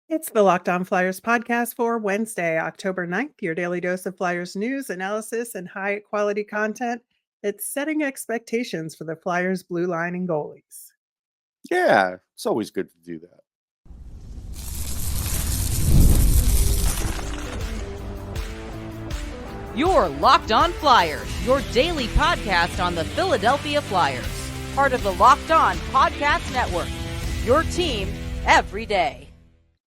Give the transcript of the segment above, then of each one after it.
It's the Locked On Flyers podcast for Wednesday, October 9th, your daily dose of Flyers news, analysis, and high quality content. It's setting expectations for the Flyers blue line and goalies. Yeah, it's always good to do that. You're Locked On Flyers, your daily podcast on the Philadelphia Flyers. Part of the Locked On Podcast Network, your team every day.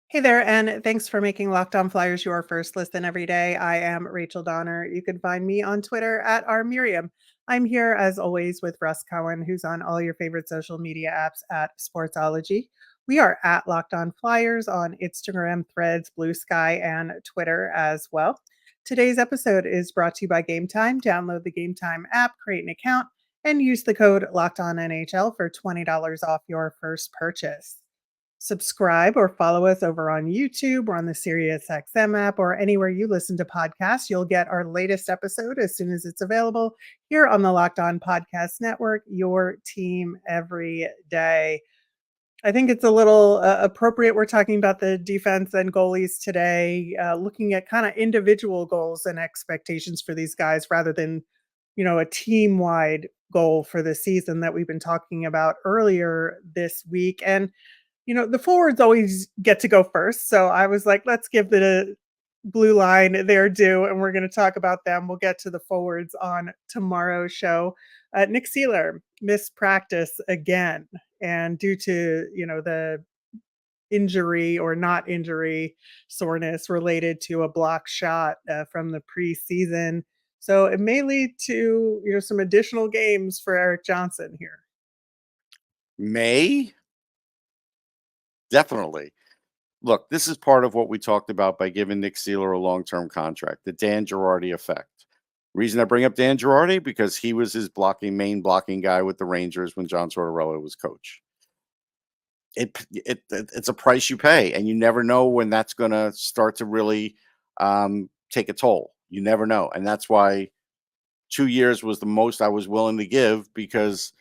Hey there, and thanks for making Locked On Flyers your first listen every day. I am Rachel Donner. You can find me on Twitter at rmiriam. I'm here, as always, with Russ Cohen, who's on all your favorite social media apps at Sportsology. We are at Locked On Flyers on Instagram, Threads, Blue Sky, and Twitter as well. Today's episode is brought to you by Gametime. Download the Gametime app, create an account, and use the code LOCKEDONNHL for $20 off your first purchase. Subscribe or follow us over on YouTube or on the SiriusXM app or anywhere you listen to podcasts. You'll get our latest episode as soon as it's available here on the Locked On Podcast Network, your team every day. I think it's a little appropriate. We're talking about the defense and goalies today, looking at kind of individual goals and expectations for these guys rather than, a team-wide goal for the season that we've been talking about earlier this week. And the forwards always get to go first. So I was like, let's give the blue line their due, and we're going to talk about them. We'll get to the forwards on tomorrow's show. Nick Seeler missed practice again. And due to, the injury or not injury soreness related to a block shot from the preseason. So it may lead to, some additional games for Eric Johnson here. May? Definitely. Look, this is part of what we talked about by giving Nick Seeler a long-term contract, the Dan Girardi effect. Reason I bring up Dan Girardi, because he was his main blocking guy with the Rangers when John Tortorella was coach. It's a price you pay, and you never know when that's going to start to really take a toll. You never know, and that's why 2 years was the most I was willing to give, because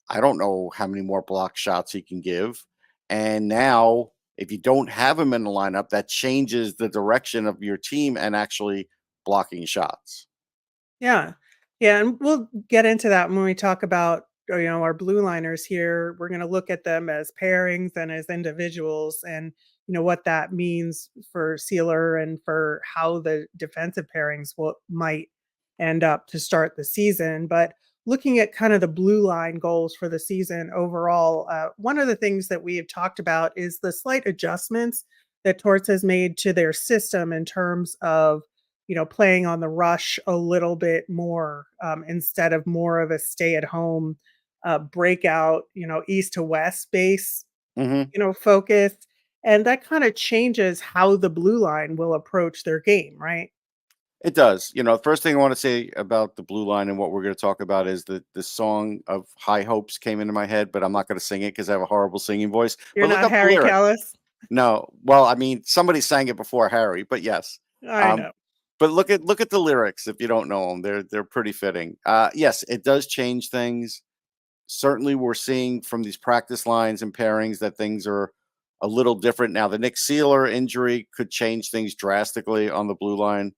I don't know how many more block shots he can give. And now, if you don't have him in the lineup, that changes the direction of your team and actually blocking shots. Yeah. Yeah. And we'll get into that when we talk about, our blue liners here. We're going to look at them as pairings and as individuals and, what that means for Sealer and for how the defensive pairings might end up to start the season. But looking at kind of the blue line goals for the season overall, one of the things that we have talked about is the slight adjustments that Torts has made to their system in terms of playing on the rush a little bit more instead of more of a stay at home breakout, east to west base, focus. And that kind of changes how the blue line will approach their game, right? It does. The first thing I want to say about the blue line and what we're going to talk about is that the song of High Hopes came into my head, but I'm not going to sing it because I have a horrible singing voice. You're But look not up the Harry lyrics. Callis? No. Well, I mean, somebody sang it before Harry, but yes. I know. But look at the lyrics if you don't know them. They're pretty fitting. Yes, it does change things. Certainly, we're seeing from these practice lines and pairings that things are a little different now. The Nick Seeler injury could change things drastically on the blue line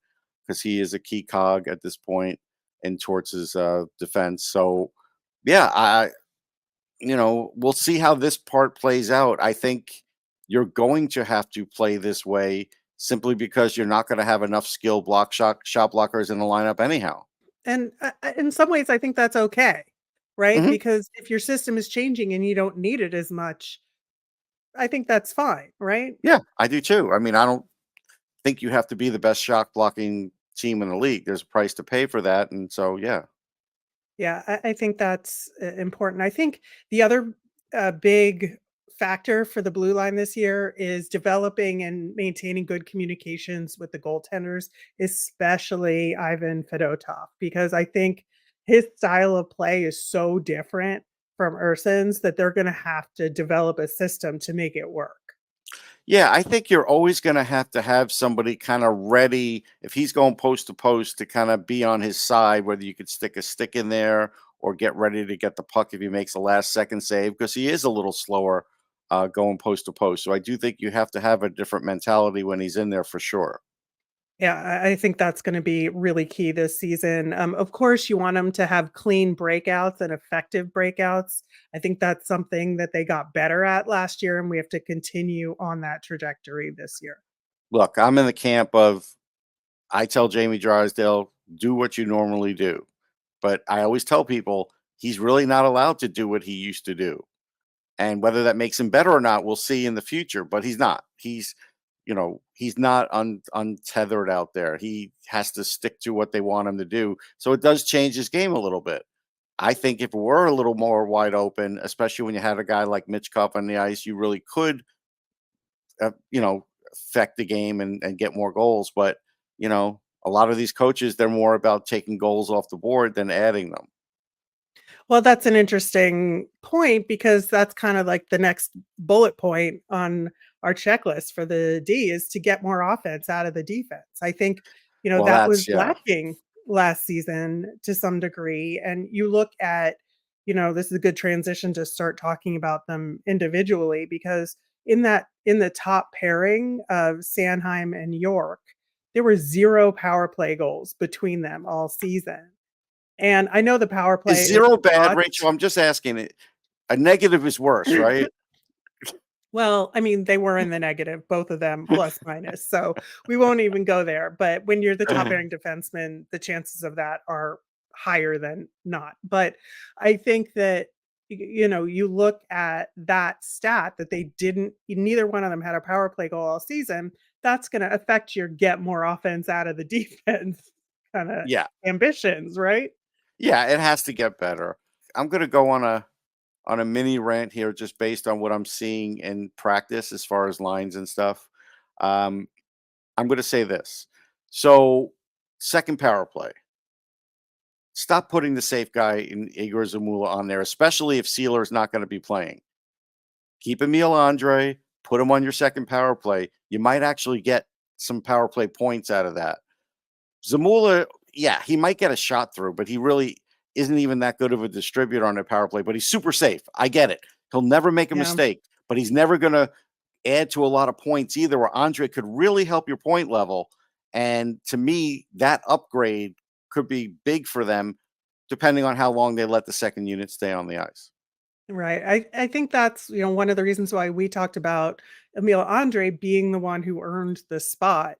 because he is a key cog at this point in Torts' defense. So, yeah, we'll see how this part plays out. I think you're going to have to play this way simply because you're not going to have enough skilled shot blockers in the lineup anyhow. And in some ways, I think that's okay, right? Mm-hmm. Because if your system is changing and you don't need it as much, I think that's fine, right? Yeah, I do too. I mean, I don't think you have to be the best shot blocking team in the league. There's a price to pay for that. And so, yeah. Yeah, I think that's important. I think the other big factor for the blue line this year is developing and maintaining good communications with the goaltenders, especially Ivan Fedotov, because I think his style of play is so different from Ersson's that they're going to have to develop a system to make it work. Yeah, I think you're always going to have somebody kind of ready if he's going post to post to kind of be on his side, whether you could stick a stick in there or get ready to get the puck if he makes a last second save, because he is a little slower going post to post. So I do think you have to have a different mentality when he's in there for sure. Yeah, I think that's gonna be really key this season. Of course, you want them to have clean breakouts and effective breakouts. I think that's something that they got better at last year, and we have to continue on that trajectory this year. Look, I'm in the camp of I tell Jamie Drysdale, do what you normally do. But I always tell people he's really not allowed to do what he used to do. And whether that makes him better or not, we'll see in the future. But he's not. He's not untethered out there. He has to stick to what they want him to do. So it does change his game a little bit. I think if it were a little more wide open, especially when you had a guy like Mitch Cup on the ice, you really could, affect the game and get more goals. But, a lot of these coaches, they're more about taking goals off the board than adding them. Well, that's an interesting point because that's kind of like the next bullet point on our checklist for the D is to get more offense out of the defense. I think, Well, that was yeah. lacking last season to some degree. And you look at, this is a good transition to start talking about them individually because in the top pairing of Sanheim and York, there were 0 power play goals between them all season. And I know the power play Is is 0 bad, fraught. Rachel? I'm just asking it. A negative is worse, right? Well, I mean, they were in the negative, both of them, plus minus, so we won't even go there, but when you're the top pairing defenseman, the chances of that are higher than not, but I think that, you look at that stat that they didn't neither one of them had a power play goal all season, that's gonna affect your get more offense out of the defense kinda Yeah. ambitions, right? Yeah, it has to get better. I'm gonna go on a mini rant here just based on what I'm seeing in practice as far as lines and stuff. Um, I'm gonna say this. So, second power play. Stop putting the safe guy in Igor Zamula on there, especially if Sealer's not going to be playing. Keep Emil Andre, put him on your second power play. You might actually get some power play points out of that. Zamula, yeah, he might get a shot through, but he really isn't even that good of a distributor on a power play, but he's super safe. I get it. He'll never make a Yeah. mistake, but he's never going to add to a lot of points either, where Andre could really help your point level. And to me, that upgrade could be big for them, depending on how long they let the second unit stay on the ice. Right. I think that's, one of the reasons why we talked about Emil Andre being the one who earned the spot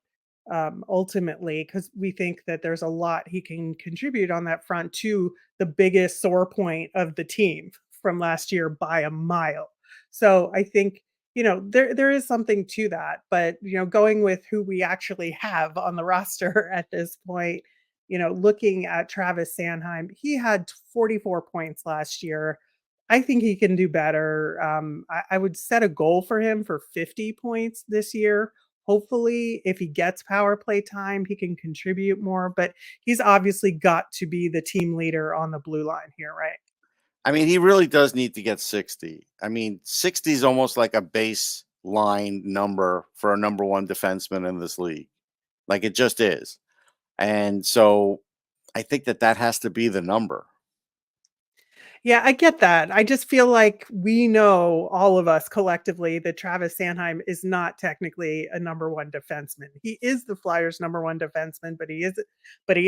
ultimately, because we think that there's a lot he can contribute on that front to the biggest sore point of the team from last year by a mile. So I think, there is something to that, but going with who we actually have on the roster at this point, looking at Travis Sanheim, he had 44 points last year. I think he can do better. I would set a goal for him for 50 points this year. Hopefully, if he gets power play time, he can contribute more, but he's obviously got to be the team leader on the blue line here, right? I mean, he really does need to get 60. I mean, 60 is almost like a baseline number for a number one defenseman in this league. Like it just is. And so I think that has to be the number. Yeah, I get that. I just feel like we know, all of us collectively, that Travis Sanheim is not technically a number one defenseman. He is the Flyers' number one defenseman, but he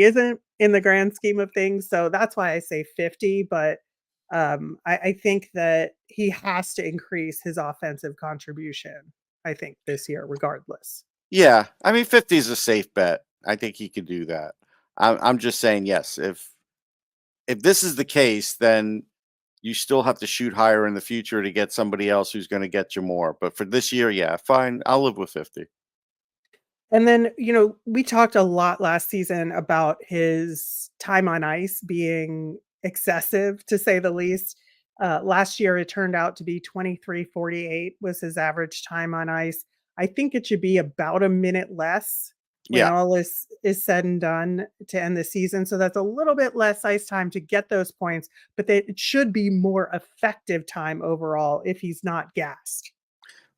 isn't in the grand scheme of things. So that's why I say 50. But I think that he has to increase his offensive contribution, I think, this year, regardless. Yeah. I mean, 50 is a safe bet. I think he could do that. I'm just saying, yes, if this is the case, then you still have to shoot higher in the future to get somebody else who's going to get you more. But for this year, yeah, fine. I'll live with 50. And then, we talked a lot last season about his time on ice being excessive, to say the least. Last year, it turned out to be 23:48 was his average time on ice. I think it should be about a minute less when Yeah. all is said and done to end the season. So that's a little bit less ice time to get those points, but it should be more effective time overall if he's not gassed.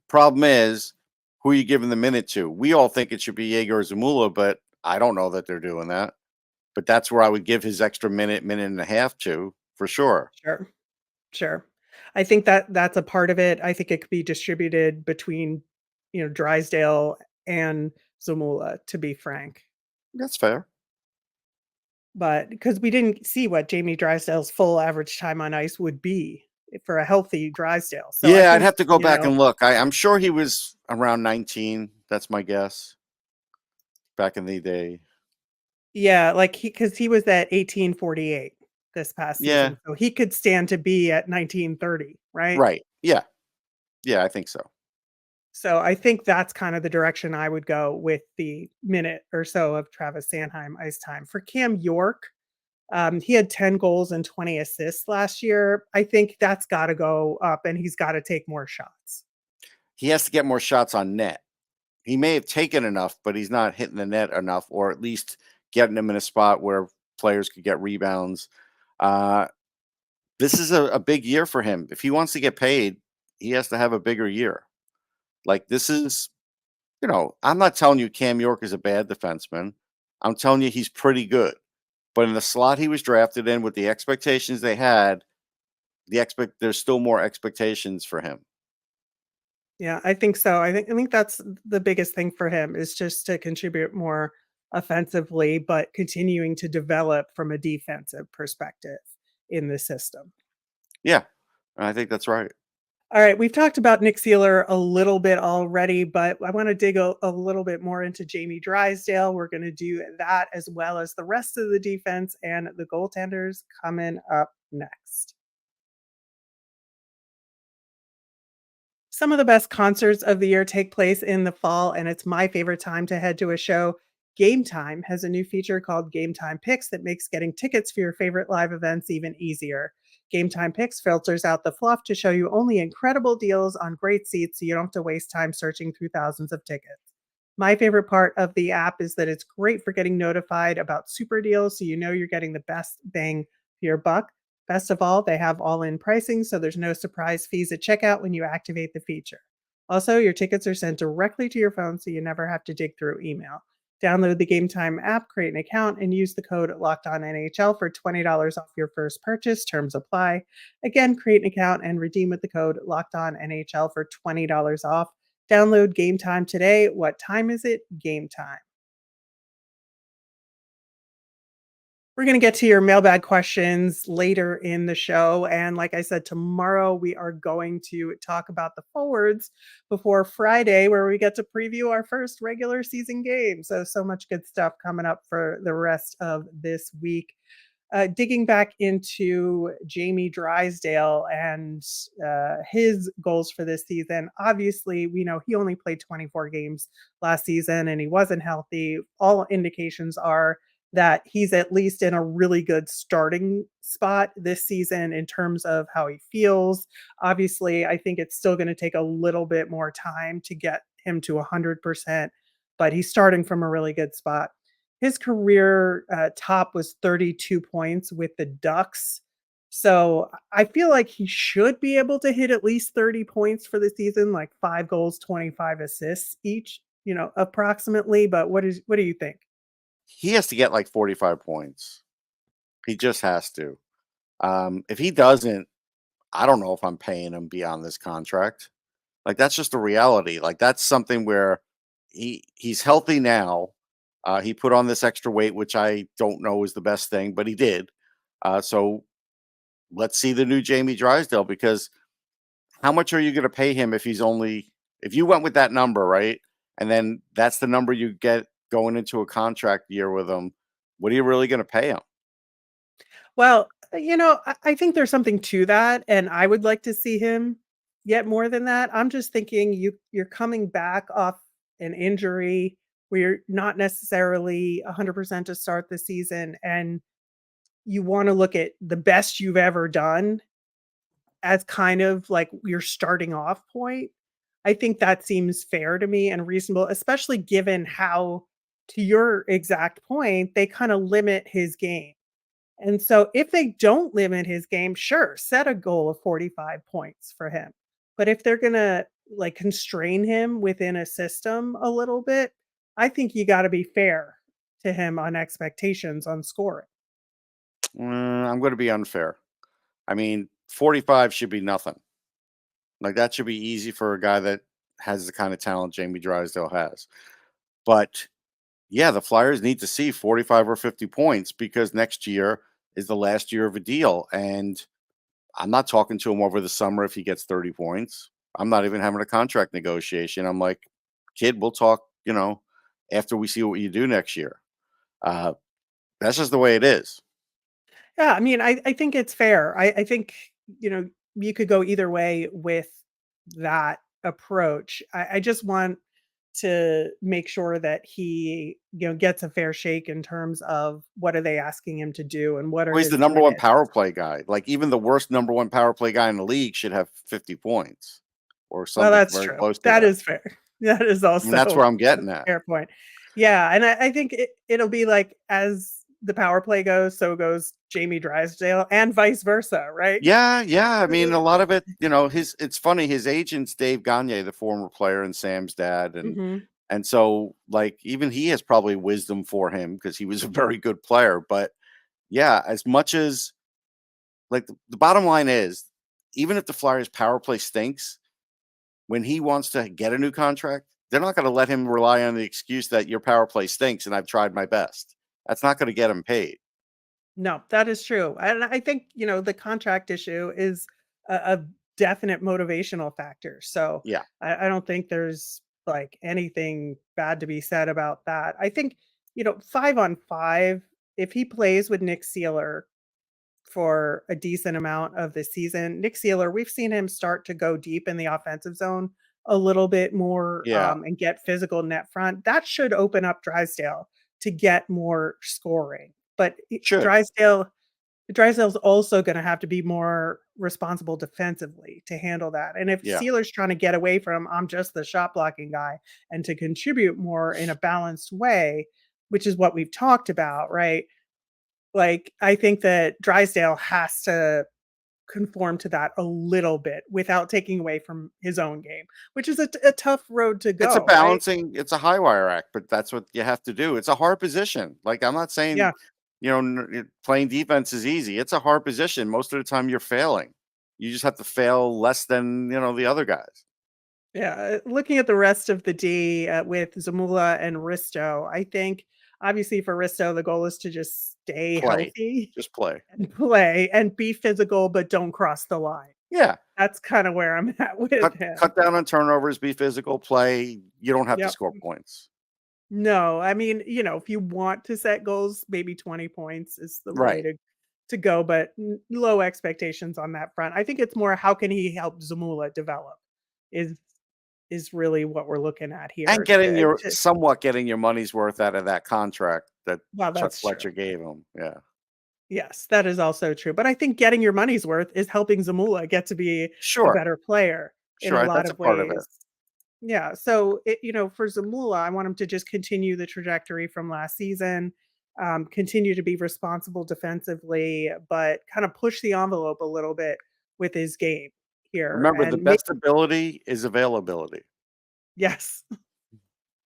Problem is, who are you giving the minute to? We all think it should be Yegor Zamula, but I don't know that they're doing that. But that's where I would give his extra minute, minute and a half to, for sure. Sure. Sure. I think that that's a part of it. I think it could be distributed between, Drysdale and Zamula, to be frank. That's fair. But because we didn't see what Jamie Drysdale's full average time on ice would be for a healthy Drysdale. So I Yeah, I'd think, have to go back and look. I'm sure he was around 19. That's my guess. Back in the day. yeah, like because he was at 1848 this past Yeah. season. So he could stand to be at 1930, right? Right. Yeah. Yeah, I think so. So I think that's kind of the direction I would go with the minute or so of Travis Sanheim ice time. For Cam York, he had 10 goals and 20 assists last year. I think that's got to go up and he's got to take more shots. He has to get more shots on net. He may have taken enough, but he's not hitting the net enough, or at least getting them in a spot where players could get rebounds. Uh, this is a big year for him. If he wants to get paid, he has to have a bigger year. Like this is, I'm not telling you Cam York is a bad defenseman. I'm telling you he's pretty good. But in the slot he was drafted in with the expectations they had, there's still more expectations for him. Yeah, I think so. I think that's the biggest thing for him is just to contribute more offensively, but continuing to develop from a defensive perspective in the system. Yeah, I think that's right. All right, we've talked about Nick Seeler a little bit already, but I want to dig a little bit more into Jamie Drysdale. We're going to do that as well as the rest of the defense and the goaltenders coming up next. Some of the best concerts of the year take place in the fall, and it's my favorite time to head to a show. Gametime has a new feature called Gametime Picks that makes getting tickets for your favorite live events even easier. Gametime Picks filters out the fluff to show you only incredible deals on great seats so you don't have to waste time searching through thousands of tickets. My favorite part of the app is that it's great for getting notified about super deals so you know you're getting the best bang for your buck. Best of all, they have all-in pricing, so there's no surprise fees at checkout when you activate the feature. Also, your tickets are sent directly to your phone, so you never have to dig through email. Download the Game Time app, create an account, and use the code LOCKEDONNHL for $20 off your first purchase. Terms apply. Again, create an account and redeem with the code LOCKEDONNHL for $20 off. Download Game Time today. What time is it? Game time. We're going to get to your mailbag questions later in the show. And like I said, tomorrow we are going to talk about the forwards before Friday, where we get to preview our first regular season game. So much good stuff coming up for the rest of this week. Digging back into Jamie Drysdale and his goals for this season. Obviously, we know he only played 24 games last season and he wasn't healthy. All indications are that he's at least in a really good starting spot this season in terms of how he feels. Obviously, I think it's still going to take a little bit more time to get him to 100%, but he's starting from a really good spot. His career top was 32 points with the Ducks. So I feel like he should be able to hit at least 30 points for the season, like 5 goals, 25 assists each, approximately. But what do you think? He has to get like 45 points. He just has to. If he doesn't, I don't know if I'm paying him beyond this contract. Like that's just a reality. Like that's something where he's healthy now. He put on this extra weight, which I don't know is the best thing, but he did. So let's see the new Jamie Drysdale, because how much are you going to pay him if you went with that number, right? And then that's the number you get going into a contract year with him. What are you really going to pay him? Well, I think there's something to that, and I would like to see him get more than that. I'm just thinking you're coming back off an injury where you're not necessarily 100% to start the season, and you want to look at the best you've ever done as kind of like your starting off point. I think that seems fair to me and reasonable, especially given how, to your exact point, they kind of limit his game. And so if they don't limit his game, sure, set a goal of 45 points for him. But if they're going to like constrain him within a system a little bit, I think you got to be fair to him on expectations on scoring. I'm going to be unfair. I mean, 45 should be nothing. Like that should be easy for a guy that has the kind of talent Jamie Drysdale has. But yeah, the Flyers need to see 45 or 50 points because next year is the last year of a deal. And I'm not talking to him over the summer if he gets 30 points. I'm not even having a contract negotiation. I'm like, kid, we'll talk, after we see what you do next year. That's just the way it is. Yeah, I mean, I think it's fair. I think, you could go either way with that approach. I just want to make sure that he, gets a fair shake in terms of what are they asking him to do and what are Well, he's the his number one limits. power play guy. Like even the worst number one power play guy in the league should have 50 points or Well, something that's very true. close to That that. is fair. That is I mean, that's also where I'm a getting at. fair point. Yeah, and I think it'll be like as the power play goes, so goes Jamie Drysdale and vice versa, right? Yeah. I mean, a lot of it, it's funny. His agent's Dave Gagne, the former player and Sam's dad. And so like even he has probably wisdom for him because he was a very good player. But yeah, as much as like the bottom line is, even if the Flyers power play stinks, when he wants to get a new contract, they're not going to let him rely on the excuse that your power play stinks and I've tried my best. That's not going to get him paid. No, that is true. And I think, the contract issue is a definite motivational factor. So Yeah. I don't think there's like anything bad to be said about that. I think, 5-on-5, if he plays with Nick Seeler for a decent amount of the season, Nick Seeler, we've seen him start to go deep in the offensive zone a little bit more Yeah. and get physical net front. That should open up Drysdale to get more scoring. But Should. Drysdale's also going to have to be more responsible defensively to handle that. And if Yeah. Sealer's trying to get away from, I'm just the shot blocking guy, and to contribute more in a balanced way, which is what we've talked about, right? Like, I think that Drysdale has to conform to that a little bit without taking away from his own game, which is a tough road to It's a go, right? it's a high wire act, but that's what you have to do. It's a hard position. Like I'm not saying, Yeah. playing defense is easy. It's a hard position. Most of the time you're failing. You just have to fail less than, the other guys. Yeah, looking at the rest of the D with Zamula and Risto, I think obviously for Risto, the goal is to just stay Play. healthy Just play. and play and be physical, but don't cross the line. Yeah. That's kind of where I'm at with him. Cut down on turnovers, be physical, play. You don't have to Yep. score points. No, I mean, if you want to set goals, maybe 20 points is the way Right. to go, but low expectations on that front. I think it's more how can he help Zamula develop is really what we're looking at here. And somewhat getting your money's worth out of that contract that Well, Chuck that's Fletcher true. gave him. Yeah. Yes, that is also true. But I think getting your money's worth is helping Zamula get to be a Sure. better player in a Sure. lot That's a of part of it. ways. Yeah. So, for Zamula, I want him to just continue the trajectory from last season, continue to be responsible defensively, but kind of push the envelope a little bit with his game here. Remember, the And best ability is availability. yes.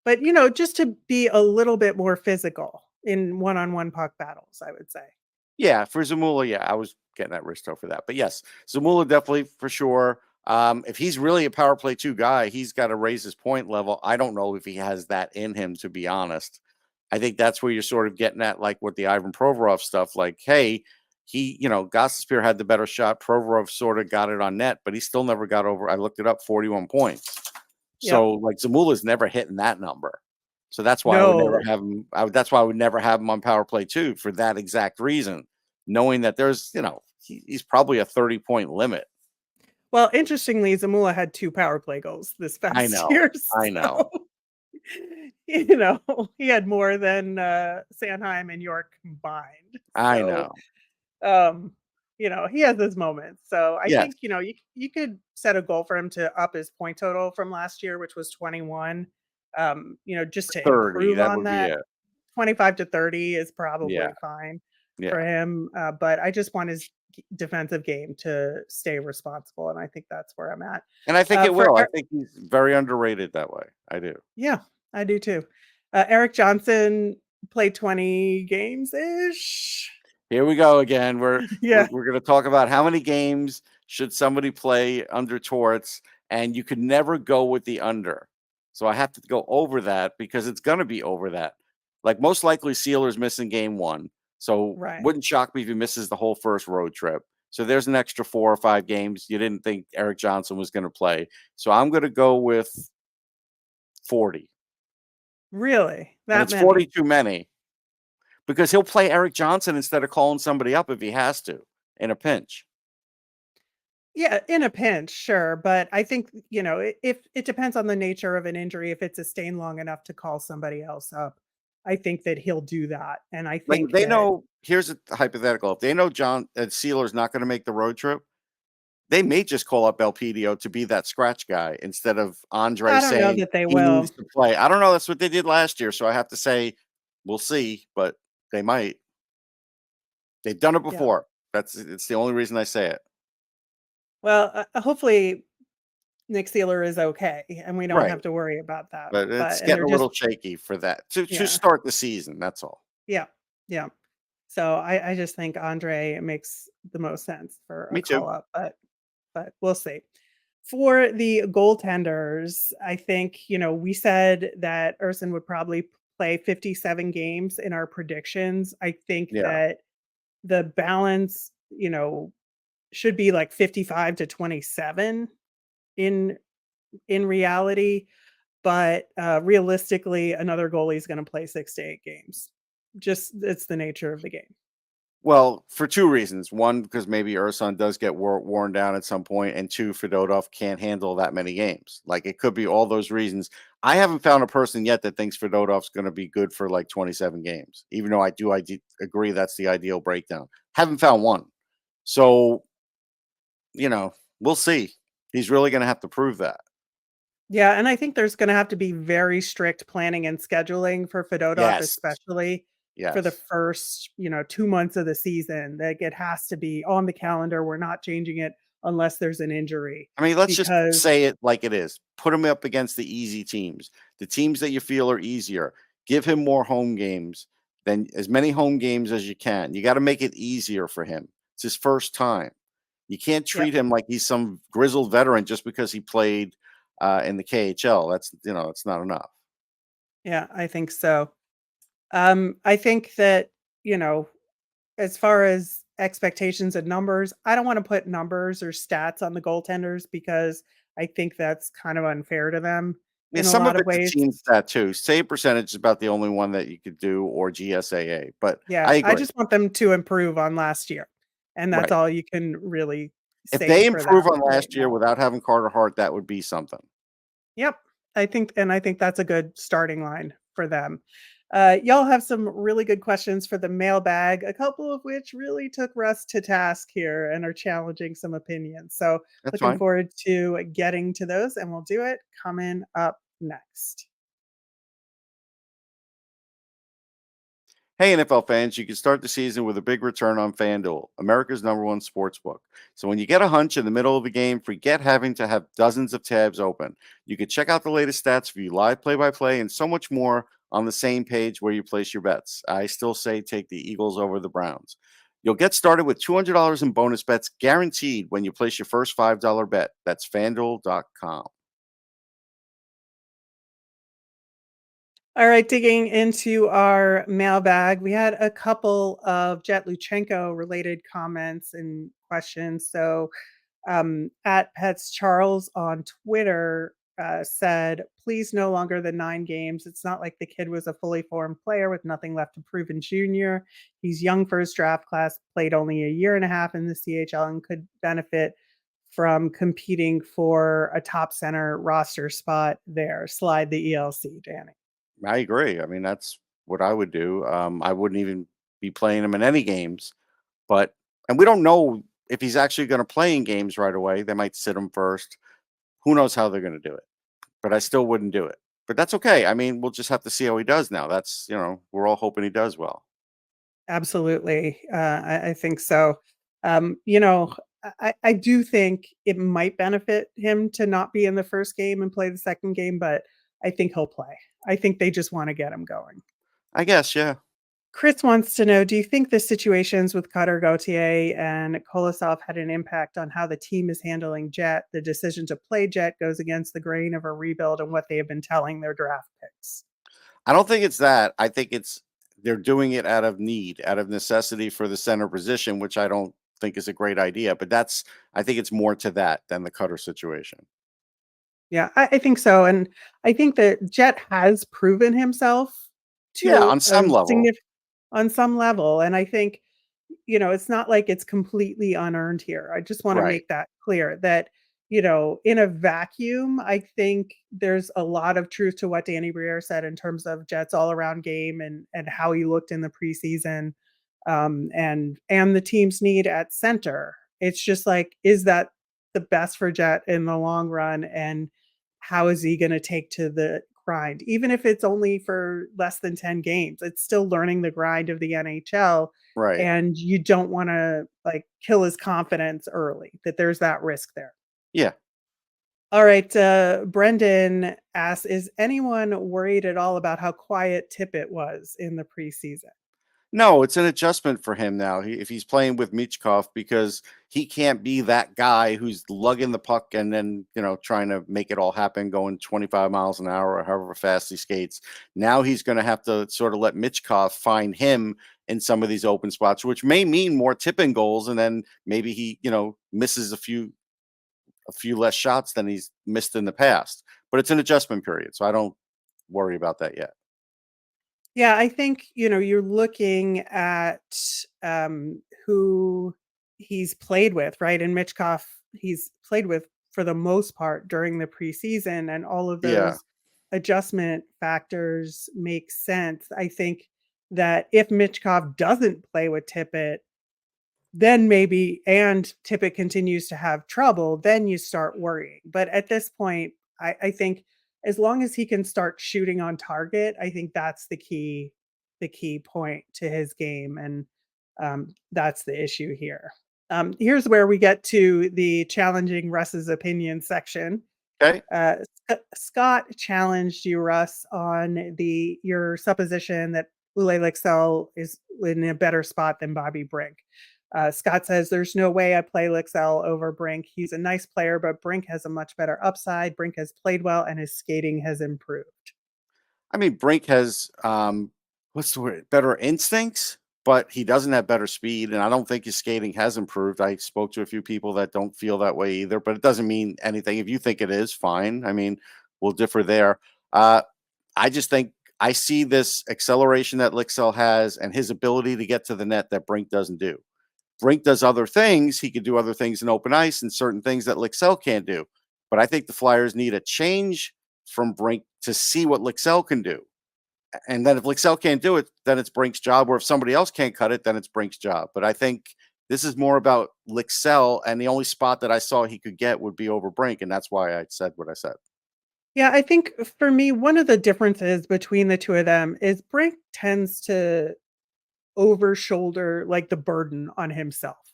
But, just to be a little bit more physical in one-on-one puck battles, I would say. Yeah, for Zamula, yeah, I was getting at Risto for that. But yes, Zamula definitely for sure. If he's really a power play 2 guy, he's got to raise his point level. I don't know if he has that in him, to be honest. I think that's where you're sort of getting at, like with the Ivan Provorov stuff. Like, hey, Gostisbehere had the better shot. Provorov sort of got it on net, but he still never got over. I looked it up, 41 points. So like Zamula's never hitting that number. So that's why I would never have him. That's why I would never have him on power play 2 for that exact reason, knowing that there's, he's probably a 30-point limit. Well, interestingly, Zamula had 2 power play goals this past year. I know. He had more than Sanheim and York combined. I know. He has his moments. So I Yes. think, you could set a goal for him to up his point total from last year, which was 21. Just to 30, improve that on would be that. it. 25 to 30 is probably fine for Yeah. him. But I just want his defensive game to stay responsible. And I think that's where I'm at. And I think it will. I think he's very underrated that way. I do. Yeah, I do too. Eric Johnson played 20 games-ish. Here we go again. We're Yeah. we're going to talk about how many games should somebody play under Torts, and you could never go with the under. So I have to go over that because it's going to be over that. Like most likely, Sealer's missing game 1. So Right. wouldn't shock me if he misses the whole first road trip. So there's an extra 4 or 5 games. You didn't think Erik Johnson was going to play. So I'm going to go with 40. Really? And That it's many? 40 too many because he'll play Erik Johnson instead of calling somebody up if he has to in a pinch. Yeah, in a pinch, sure, but I think, if it depends on the nature of an injury, if it's a stain long enough to call somebody else up, I think that he'll do that, and I Like if think they that know, here's a hypothetical. If they know John Sealer's not going to make the road trip, they may just call up Belpedio to be that scratch guy instead of Andre I don't know saying that they he needs will. to play. I don't know. That's what they did last year. So I have to say, we'll see, but they might. They've done it Yeah. before. It's the only reason I say it. Well, hopefully Nick Sealer is okay, and we don't Right. have to worry about that, But it's and getting they're a just little shaky for that to yeah, start the season. That's all. yeah, yeah. So I just think Andre makes the most sense for a Me too. call up, but we'll see. For the goaltenders, I think, we said that Ersson would probably play 57 games in our predictions. I think Yeah. that the balance, should be like 55 to 27 in reality, but realistically, another goalie is going to play 6 to 8 games. Just it's the nature of the game. Well, for 2 reasons. 1, because maybe Urson does get worn down at some point, and 2, Fedotov can't handle that many games. Like, it could be all those reasons. I haven't found a person yet that thinks Fedotov's gonna be good for, like, 27 games, even though I agree that's the ideal breakdown. Haven't found one. So, we'll see. He's really gonna have to prove that. Yeah, and I think there's gonna have to be very strict planning and scheduling for Fedotov, Yes. especially for the Yes. first, 2 months of the season. Like, it has to be on the calendar. We're not changing it unless there's an injury I mean, let's just because say it like it is. Put him up against the easy teams, the teams that you feel are easier. Give him more home games, than as many home games as you can. You got to make it easier for him. It's his first time. You can't Yep. treat him like he's some grizzled veteran just because he played in the KHL. It's not enough. Yeah, I think so. I think that, as far as expectations and numbers, I don't wanna put numbers or stats on the goaltenders because I think that's kind of unfair to them Yeah, in a some of lot of it's a ways. team stat too. Save percentage is about the only one that you could do, or GSAA. But Yeah, I I agree. just want them to improve on last year, and that's Right. all you can really If say they for improve them on right last year now. without having Carter Hart, that would be something. Yep. I think that's a good starting line for them. Y'all have some really good questions for the mailbag, a couple of which really took Russ to task here and are challenging some opinions. So That's looking fine. forward to getting to those, and we'll do it coming up next. Hey, NFL fans, you can start the season with a big return on FanDuel, America's #1 sports book. So when you get a hunch in the middle of a game, forget having to have dozens of tabs open. You can check out the latest stats, view live play-by-play, and so much more on the same page where you place your bets. I still say take the Eagles over the Browns. You'll get started with $200 in bonus bets guaranteed when you place your first $5 bet. That's FanDuel.com. All right, digging into our mailbag, we had a couple of Jett Luchanko related comments and questions. So at Pets Charles on Twitter said, please no longer than 9 games. It's not like the kid was a fully formed player with nothing left to prove in junior. He's young for his draft class, played only a year and a half in the CHL, and could benefit from competing for a top center roster spot there. Slide the ELC, Danny. I agree. I mean, that's what I would do. I wouldn't even be playing him in any games. And we don't know if he's actually going to play in games right away. They might sit him first. Who knows how they're going to do it? But I still wouldn't do it. But that's okay. I mean, we'll just have to see how he does now. We're all hoping he does well. Absolutely. I think so. I do think it might benefit him to not be in the first game and play the second game, but I think he'll play. I think they just want to get him going. I guess, yeah. Chris wants to know, do you think the situations with Cutter, Gauthier, and Kolosov had an impact on how the team is handling Jett? The decision to play Jett goes against the grain of a rebuild and what they have been telling their draft picks. I don't think it's that. I think it's they're doing it out of need, out of necessity for the center position, which I don't think is a great idea. But I think it's more to that than the Cutter situation. Yeah, I think so. And I think that Jett has proven himself Yeah, to on a some level. on some level. And I think, it's not like it's completely unearned here. I just want to Right. make that clear that, in a vacuum, I think there's a lot of truth to what Danny Briere said in terms of Jett's all around game and how he looked in the preseason, and the team's need at center. It's just like, is that the best for Jett in the long run? And how is he going to take to the grind? Even if it's only for less than 10 games, it's still learning the grind of the NHL, Right. and you don't want to like kill his confidence early, that there's that risk there. Yeah. All right. Brendan asks, is anyone worried at all about how quiet Tippett was in the preseason? No, it's an adjustment for him now. If he's playing with Michkov, because he can't be that guy who's lugging the puck and then, trying to make it all happen, going 25 miles an hour or however fast he skates. Now he's going to have to sort of let Michkov find him in some of these open spots, which may mean more tipping goals. And then maybe he, misses a few less shots than he's missed in the past. But it's an adjustment period. So I don't worry about that yet. Yeah, I think, you're looking at who he's played with, right? And Michkov, he's played with for the most part during the preseason, and all of Yeah. those adjustment factors make sense. I think that if Michkov doesn't play with Tippett, then maybe, and Tippett continues to have trouble, then you start worrying. But at this point, I think as long as he can start shooting on target, I think that's the key point to his game. And that's the issue here. Here's where we get to the challenging Russ's opinion section. Okay. Scott challenged you, Russ, on your supposition that Ule Lixell is in a better spot than Bobby Brink. Scott says, there's no way I play Lixell over Brink. He's a nice player, but Brink has a much better upside. Brink has played well and his skating has improved. I mean, Brink has what's the word? Better instincts, but he doesn't have better speed, and I don't think his skating has improved. I spoke to a few people that don't feel that way either, but it doesn't mean anything. If you think it is, fine. I mean, we'll differ there. I just think I see this acceleration that Lixell has and his ability to get to the net that Brink doesn't do. Brink does other things. He could do other things in open ice and certain things that Lixell can't do. But I think the Flyers need a change from Brink to see what Lixell can do. And then if Lixell can't do it, then it's Brink's job. Or if somebody else can't cut it, then it's Brink's job. But I think this is more about Lixell, and the only spot that I saw he could get would be over Brink, and that's why I said what I said. Yeah, I think for me, one of the differences between the two of them is Brink tends to over shoulder like the burden on himself,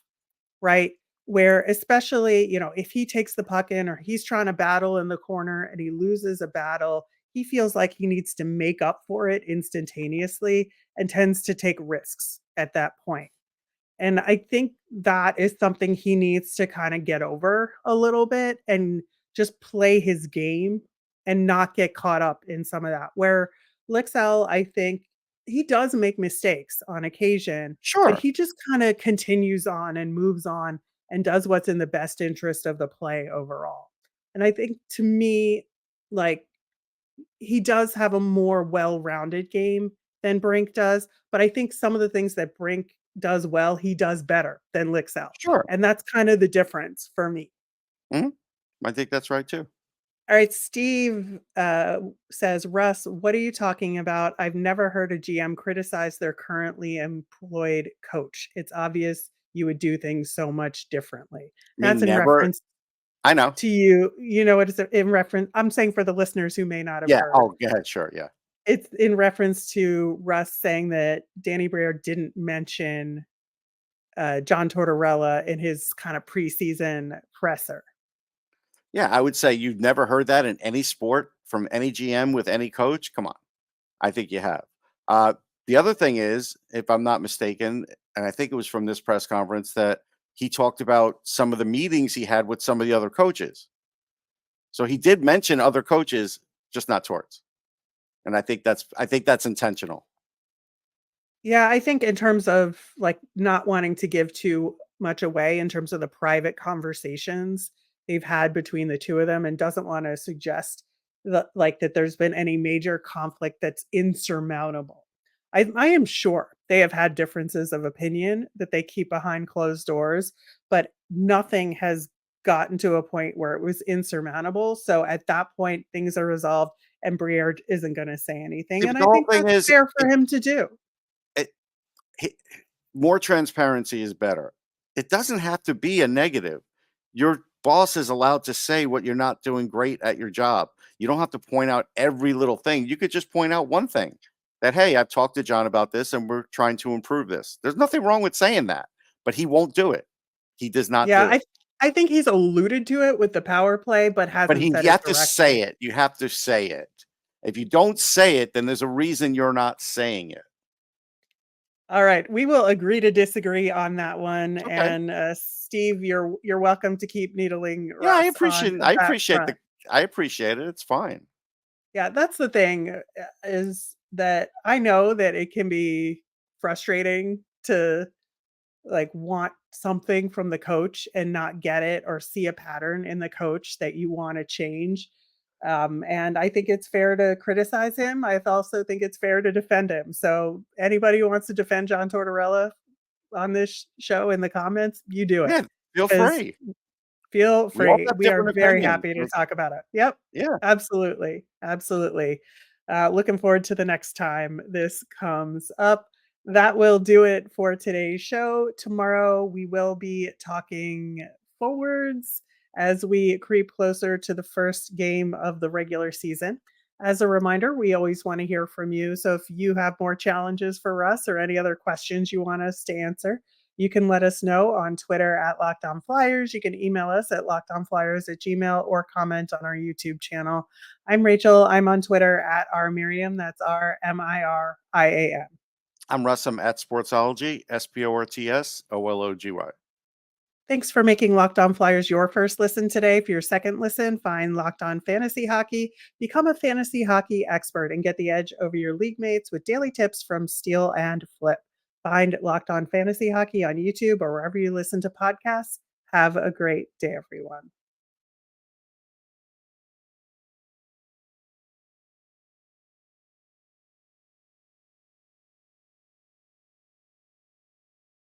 right? Where especially, if he takes the puck in or he's trying to battle in the corner and he loses a battle, he feels like he needs to make up for it instantaneously and tends to take risks at that point. And I think that is something he needs to kind of get over a little bit and just play his game and not get caught up in some of that. Where Lixell, I think he does make mistakes on occasion, but Sure. he just kind of continues on and moves on and does what's in the best interest of the play overall. And I think to me, like, he does have a more well-rounded game than Brink does, but I think some of the things that Brink does well, he does better than Lixell. Sure. And that's kind of the difference for me. Mhm. I think that's right too. All right, Steve says, Russ, what are you talking about? I've never heard a GM criticize their currently employed coach. It's obvious you would do things so much differently. I That's mean, in never. reference I know. to you. You know what it's in reference? I'm saying for the listeners who may not have Yeah. heard. Oh, go ahead. Sure. Yeah. It's in reference to Russ saying that Danny Briere didn't mention John Tortorella in his kind of preseason presser. Yeah. I would say you've never heard that in any sport from any GM with any coach. Come on. I think you have. The other thing is, if I'm not mistaken, and I think it was from this press conference, that he talked about some of the meetings he had with some of the other coaches. So he did mention other coaches, just not Torts. And I think that's intentional. Yeah, I think in terms of, like, not wanting to give too much away in terms of the private conversations they've had between the 2 of them, and doesn't wanna suggest that there's been any major conflict that's insurmountable. I am sure they have had differences of opinion that they keep behind closed doors, but nothing has gotten to a point where it was insurmountable, so at that point, things are resolved, and Briere isn't gonna say anything, Yeah, but and the I whole think thing that's is, fair for him to do. it, more transparency is better. It doesn't have to be a negative. Your boss is allowed to say what you're not doing great at your job. You don't have to point out every little thing. You could just point out one thing, that, hey, I've talked to John about this and we're trying to improve this. There's nothing wrong with saying that, but he won't do it. He does not Yeah, do it. I think he's alluded to it with the power play, but But hasn't you said it have to say directly. it. You have to say it. If you don't say it, then there's a reason you're not saying it. All right, we will agree to disagree on that one, Okay. and, Steve, you're welcome to keep needling Yeah, I Russ on appreciate I that appreciate front. the I appreciate it. It's fine. Yeah, that's the thing, is that I know that it can be frustrating to, like, want something from the coach and not get it, or see a pattern in the coach that you wanna change. And I think it's fair to criticize him. I also think it's fair to defend him. So anybody who wants to defend John Tortorella on this show in the comments, you do it. Yeah, feel 'Cause free. feel We all free. have We are different very opinions. happy to talk about it. Yep. Yeah. Absolutely. Absolutely. Looking forward to the next time this comes up. That will do it for today's show. Tomorrow we will be talking forwards as we creep closer to the first game of the regular season. As a reminder, we always want to hear from you. So if you have more challenges for us or any other questions you want us to answer, you can let us know on Twitter at Locked On Flyers. You can email us at lockedonflyers@gmail.com or comment on our YouTube channel. I'm Rachel. I'm on Twitter at rmiriam. That's RMIRIAM. I'm Russ. I'm at Sportsology, SPORTSOLOGY. Thanks for making Locked On Flyers your first listen today. For your second listen, find Locked On Fantasy Hockey. Become a fantasy hockey expert and get the edge over your league mates with daily tips from Steal and Flip. Find Locked On Fantasy Hockey on YouTube or wherever you listen to podcasts. Have a great day, everyone.